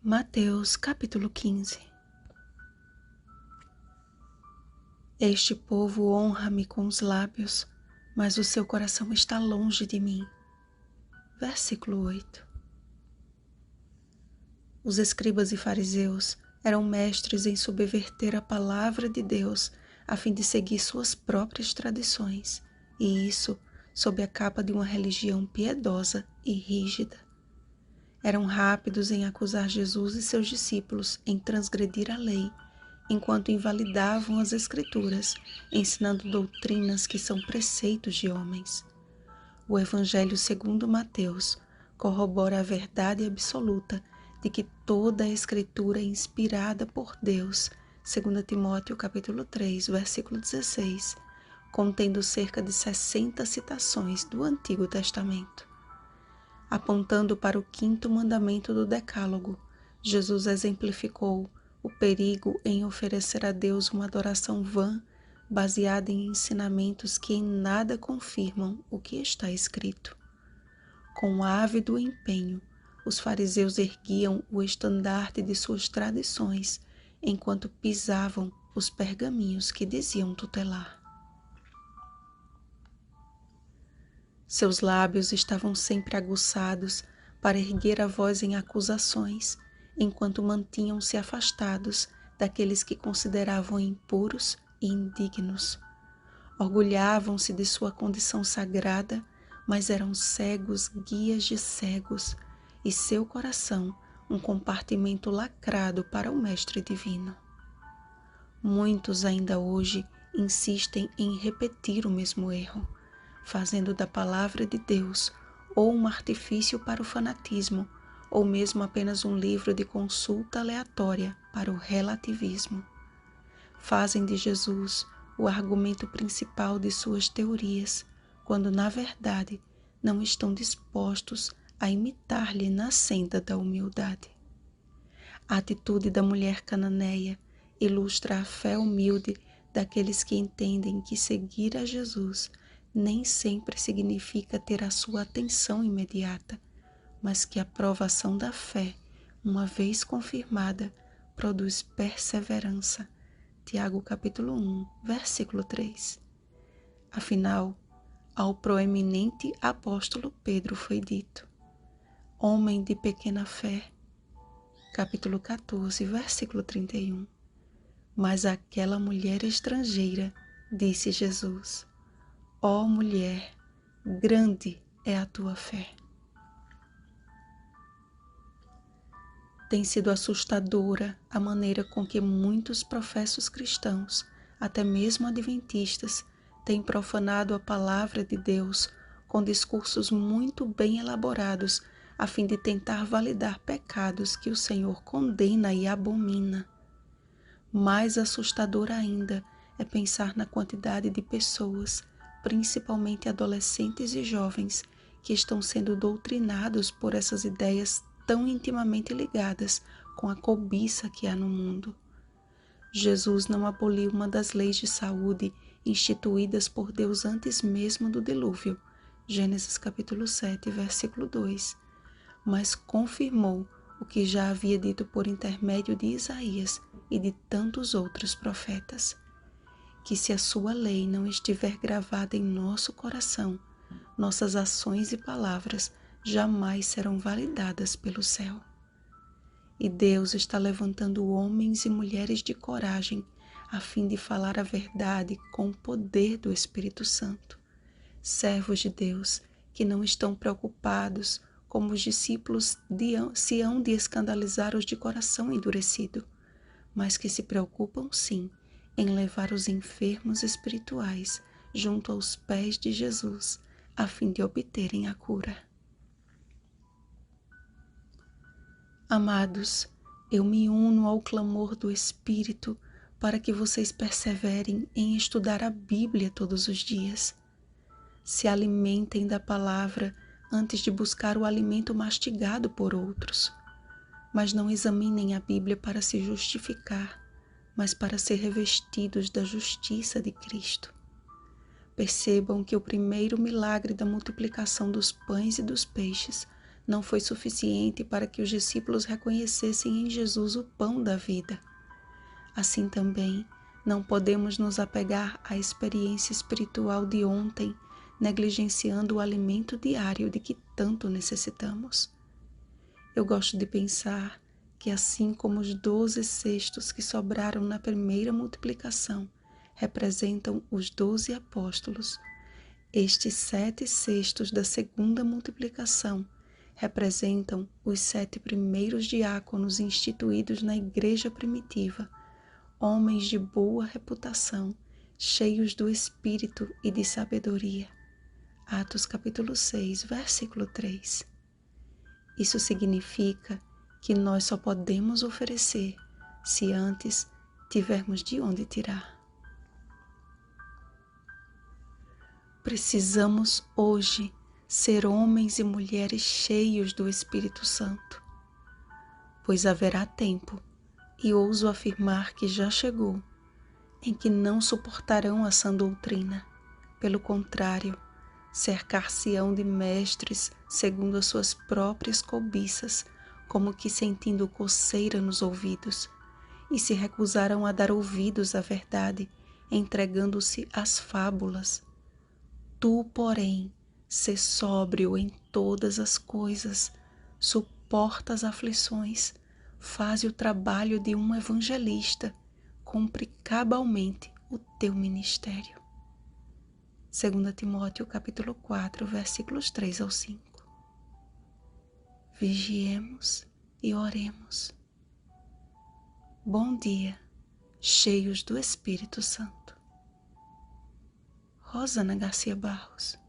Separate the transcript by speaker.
Speaker 1: Mateus capítulo 15. Este povo honra-me com os lábios, mas o seu coração está longe de mim. Versículo 8. Os escribas e fariseus eram mestres em subverter a palavra de Deus a fim de seguir suas próprias tradições, e isso sob a capa de uma religião piedosa e rígida. Eram rápidos em acusar Jesus e seus discípulos em transgredir a lei, enquanto invalidavam as Escrituras, ensinando doutrinas que são preceitos de homens. O Evangelho segundo Mateus corrobora a verdade absoluta de que toda a Escritura é inspirada por Deus, segundo Timóteo capítulo 3, versículo 16, contendo cerca de 60 citações do Antigo Testamento. Apontando para o quinto mandamento do Decálogo, Jesus exemplificou o perigo em oferecer a Deus uma adoração vã, baseada em ensinamentos que em nada confirmam o que está escrito. Com ávido empenho, os fariseus erguiam o estandarte de suas tradições, enquanto pisavam os pergaminhos que diziam tutelar. Seus lábios estavam sempre aguçados para erguer a voz em acusações, enquanto mantinham-se afastados daqueles que consideravam impuros e indignos. Orgulhavam-se de sua condição sagrada, mas eram cegos guias de cegos, e seu coração um compartimento lacrado para o Mestre Divino. Muitos ainda hoje insistem em repetir o mesmo erro, fazendo da palavra de Deus ou um artifício para o fanatismo, ou mesmo apenas um livro de consulta aleatória para o relativismo. Fazem de Jesus o argumento principal de suas teorias, quando na verdade não estão dispostos a imitar-lhe na senda da humildade. A atitude da mulher cananeia ilustra a fé humilde daqueles que entendem que seguir a Jesus nem sempre significa ter a sua atenção imediata, mas que a provação da fé, uma vez confirmada, produz perseverança. Tiago capítulo 1, versículo 3. Afinal, ao proeminente apóstolo Pedro foi dito: homem de pequena fé, capítulo 14, versículo 31. Mas àquela mulher estrangeira disse Jesus: ó mulher, grande é a tua fé. Tem sido assustadora a maneira com que muitos professos cristãos, até mesmo adventistas, têm profanado a palavra de Deus com discursos muito bem elaborados a fim de tentar validar pecados que o Senhor condena e abomina. Mais assustador ainda é pensar na quantidade de pessoas, principalmente adolescentes e jovens, que estão sendo doutrinados por essas ideias tão intimamente ligadas com a cobiça que há no mundo. Jesus não aboliu uma das leis de saúde instituídas por Deus antes mesmo do dilúvio, Gênesis capítulo 7, versículo 2, mas confirmou o que já havia dito por intermédio de Isaías e de tantos outros profetas, que se a sua lei não estiver gravada em nosso coração, nossas ações e palavras jamais serão validadas pelo céu. E Deus está levantando homens e mulheres de coragem a fim de falar a verdade com o poder do Espírito Santo. Servos de Deus que não estão preocupados como os discípulos se hão de escandalizar os de coração endurecido, mas que se preocupam sim em levar os enfermos espirituais junto aos pés de Jesus a fim de obterem a cura. Amados, eu me uno ao clamor do Espírito para que vocês perseverem em estudar a Bíblia todos os dias. Se alimentem da palavra antes de buscar o alimento mastigado por outros. Mas não examinem a Bíblia para se justificar, mas para ser revestidos da justiça de Cristo. Percebam que o primeiro milagre da multiplicação dos pães e dos peixes não foi suficiente para que os discípulos reconhecessem em Jesus o pão da vida. Assim também, não podemos nos apegar à experiência espiritual de ontem, negligenciando o alimento diário de que tanto necessitamos. Eu gosto de pensar que, assim como os 12 cestos que sobraram na primeira multiplicação representam os 12 apóstolos, estes 7 cestos da segunda multiplicação representam os 7 primeiros diáconos instituídos na igreja primitiva, homens de boa reputação, cheios do Espírito e de sabedoria. Atos capítulo 6, versículo 3. Isso significa que nós só podemos oferecer se antes tivermos de onde tirar. Precisamos hoje ser homens e mulheres cheios do Espírito Santo, pois haverá tempo, e ouso afirmar que já chegou, em que não suportarão a sã doutrina. Pelo contrário, cercar-se-ão de mestres segundo as suas próprias cobiças, como que sentindo coceira nos ouvidos, e se recusarão a dar ouvidos à verdade, entregando-se às fábulas. Tu, porém, sê sóbrio em todas as coisas, suporta as aflições, faze o trabalho de um evangelista, cumpre cabalmente o teu ministério. 2 Timóteo capítulo 4, versículos 3 ao 5. Vigiemos e oremos. Bom dia, cheios do Espírito Santo. Rosana Garcia Barros.